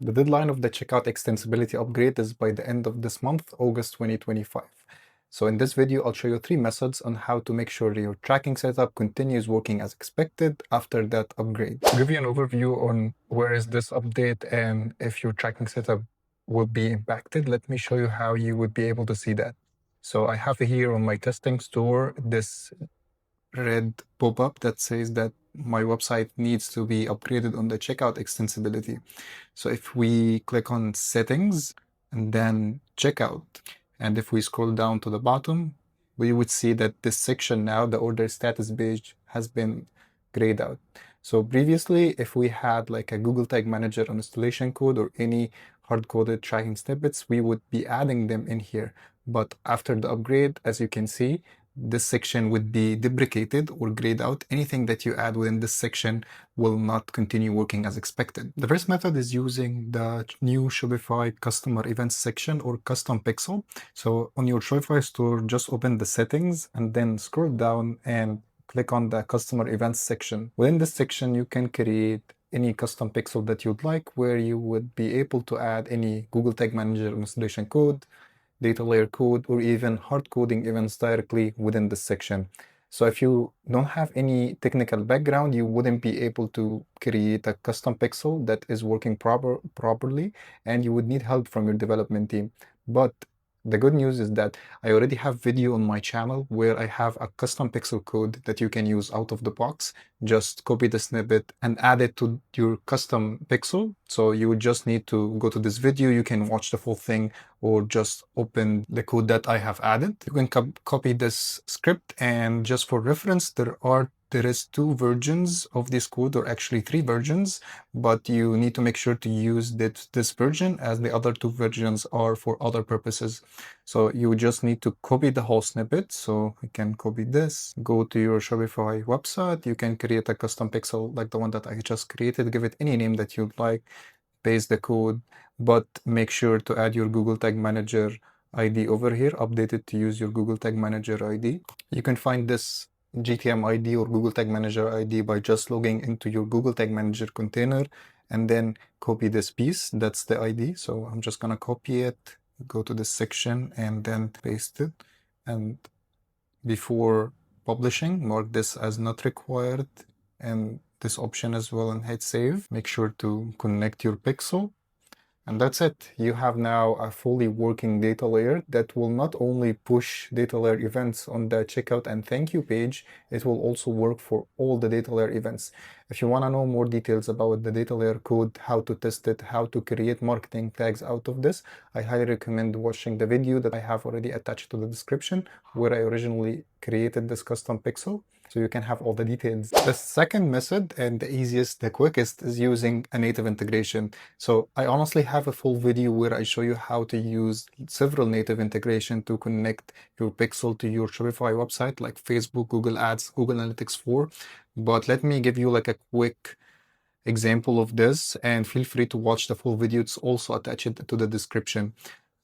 The deadline of the checkout extensibility upgrade is by the end of this month, August 2025. So in this video, I'll show you 3 methods on how to make sure your tracking setup continues working as expected after that upgrade. To give you an overview on where is this update and if your tracking setup will be impacted, let me show you how you would be able to see that. So I have here on my testing store this red pop-up that says that my website needs to be upgraded on the checkout extensibility. So if we click on settings and then checkout, and if we scroll down to the bottom, we would see that this section now, the order status page, has been grayed out. So previously, if we had like a Google Tag Manager installation code or any hard-coded tracking snippets, we would be adding them in here. But after the upgrade, as you can see, this section would be deprecated or grayed out. Anything that you add within this section will not continue working as expected. The first method is using the new Shopify customer events section or custom pixel. So on your Shopify store, just open the settings and then scroll down and click on the customer events section. Within this section, you can create any custom pixel that you'd like, where you would be able to add any Google Tag Manager installation code, data layer code, or even hard coding events directly within this section. So if you don't have any technical background, you wouldn't be able to create a custom pixel that is working properly, and you would need help from your development team. But the good news is that I already have video on my channel where I have a custom pixel code that you can use out of the box. Just copy the snippet and add it to your custom pixel. So you would just need to go to this video. You can watch the full thing or just open the code that I have added. You can copy this script, and just for reference, there is 2 versions of this code, or actually 3 versions, but you need to make sure to use this version, as the other 2 versions are for other purposes. So you just need to copy the whole snippet. So you can copy this, go to your Shopify website, you can create a custom pixel like the one that I just created, give it any name that you'd like, paste the code, but make sure to add your Google Tag Manager ID over here, update it to use your Google Tag Manager ID. You can find this GTM ID or Google Tag Manager ID by just logging into your Google Tag Manager container and then copy this piece. That's the ID. So I'm just gonna copy it, go to this section and then paste it. And before publishing, mark this as not required and this option as well, and hit save. Make sure to connect your pixel. And that's it. You have now a fully working data layer that will not only push data layer events on the checkout and thank you page, it will also work for all the data layer events. If you want to know more details about the data layer code, how to test it, how to create marketing tags out of this, I highly recommend watching the video that I have already attached to the description, where I originally created this custom pixel, so you can have all the details. The second method, and the easiest, the quickest, is using a native integration. So I honestly have a full video where I show you how to use several native integration to connect your pixel to your Shopify website, like Facebook, Google Ads, Google Analytics 4. But let me give you like a quick example of this, and feel free to watch the full video. It's also attached to the description.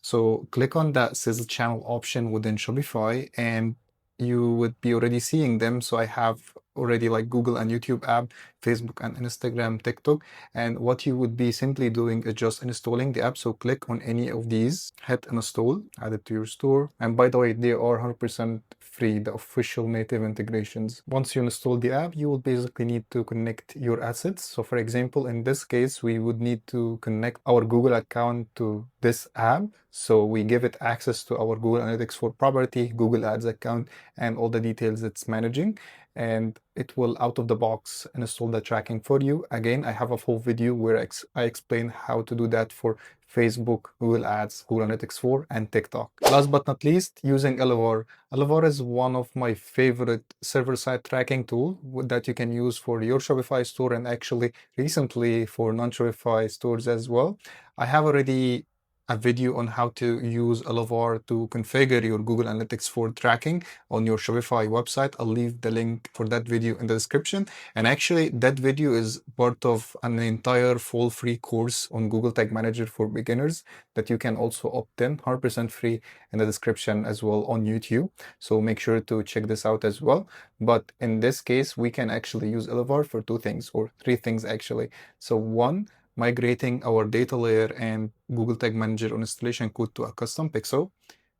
So click on that sizzle channel option within Shopify and you would be already seeing them. So I have already like Google and YouTube app, Facebook and Instagram, TikTok. And what you would be simply doing is just installing the app. So click on any of these, hit install, add it to your store. And by the way, they are 100% free, the official native integrations. Once you install the app, you will basically need to connect your assets. So for example, in this case, we would need to connect our Google account to this app. So we give it access to our Google Analytics 4 property, Google Ads account, and all the details it's managing. And it will out of the box install the tracking for you. Again, I have a full video where I explain how to do that for Facebook, Google Ads, Google Analytics 4, and TikTok. Last but not least, using Elevar. Elevar is one of my favorite server-side tracking tool that you can use for your Shopify store, and actually recently for non-Shopify stores as well. I have already a video on how to use Elevar to configure your Google Analytics 4 tracking on your Shopify website. I'll leave the link for that video in the description. And actually, that video is part of an entire full free course on Google Tag Manager for beginners that you can also opt in, 100% free, in the description as well on YouTube. So make sure to check this out as well. But in this case, we can actually use Elevar for 2 things, or 3 things actually. So one, migrating our data layer and Google Tag Manager installation code to a custom pixel.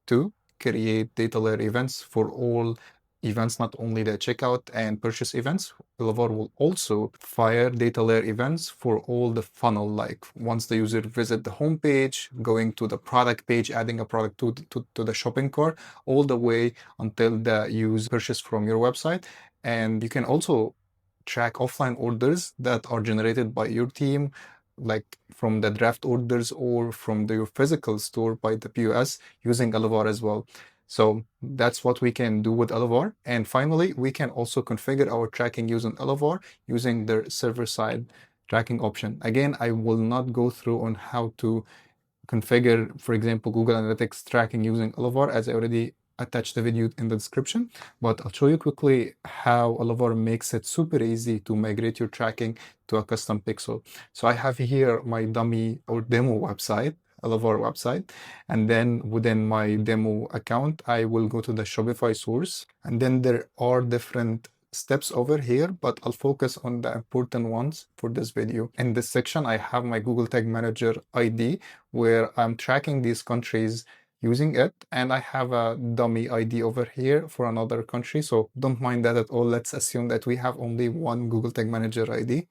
2, create data layer events for all events, not only the checkout and purchase events. Elevar will also fire data layer events for all the funnel, like once the user visit the home page, going to the product page, adding a product to the shopping cart, all the way until the user purchase from your website. And you can also track offline orders that are generated by your team, like from the draft orders or from your physical store by the POS using Elevar as well. So that's what we can do with Elevar. And finally, we can also configure our tracking using Elevar using their server-side tracking option. Again, I will not go through on how to configure, for example, Google Analytics tracking using Elevar, as I already attached the video in the description, but I'll show you quickly how Elevar makes it super easy to migrate your tracking to a custom pixel. So I have here my dummy or demo website, Elevar website, and then within my demo account, I will go to the Shopify source, and then there are different steps over here, but I'll focus on the important ones for this video. In this section, I have my Google Tag Manager ID, where I'm tracking these countries using it, and I have a dummy ID over here for another country, so don't mind that at all. Let's assume that we have only one Google Tag Manager ID.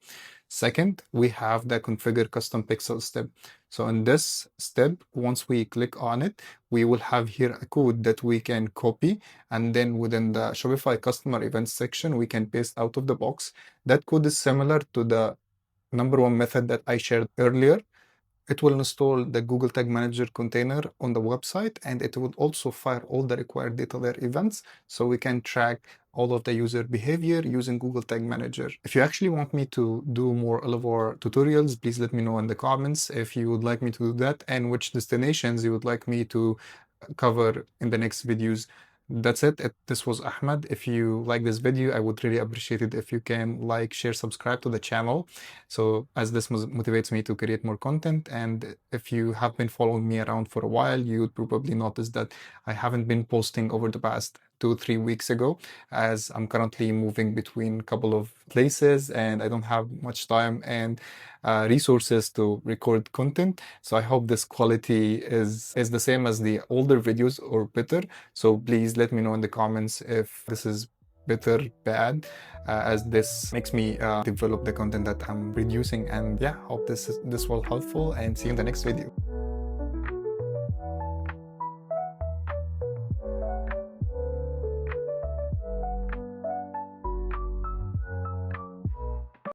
Second, we have the configure custom pixel step. So in this step, once we click on it, we will have here a code that we can copy, and then within the Shopify customer events section, we can paste out of the box. That code is similar to the number one method that I shared earlier. It will install the Google Tag Manager container on the website, and it will also fire all the required data layer events so we can track all of the user behavior using Google Tag Manager. If you actually want me to do more Elevar tutorials, please let me know in the comments if you would like me to do that and which destinations you would like me to cover in the next videos. That's it. This was Ahmed. If you like this video, I would really appreciate it if you can like, share, subscribe to the channel. So as this motivates me to create more content. And if you have been following me around for a while, you would probably notice that I haven't been posting over the past 2-3 weeks ago, as I'm currently moving between a couple of places and I don't have much time and resources to record content. So I hope this quality is the same as the older videos or better. So please let me know in the comments if this is better, bad, as this makes me develop the content that I'm producing. And yeah, hope this was helpful, and see you in the next video.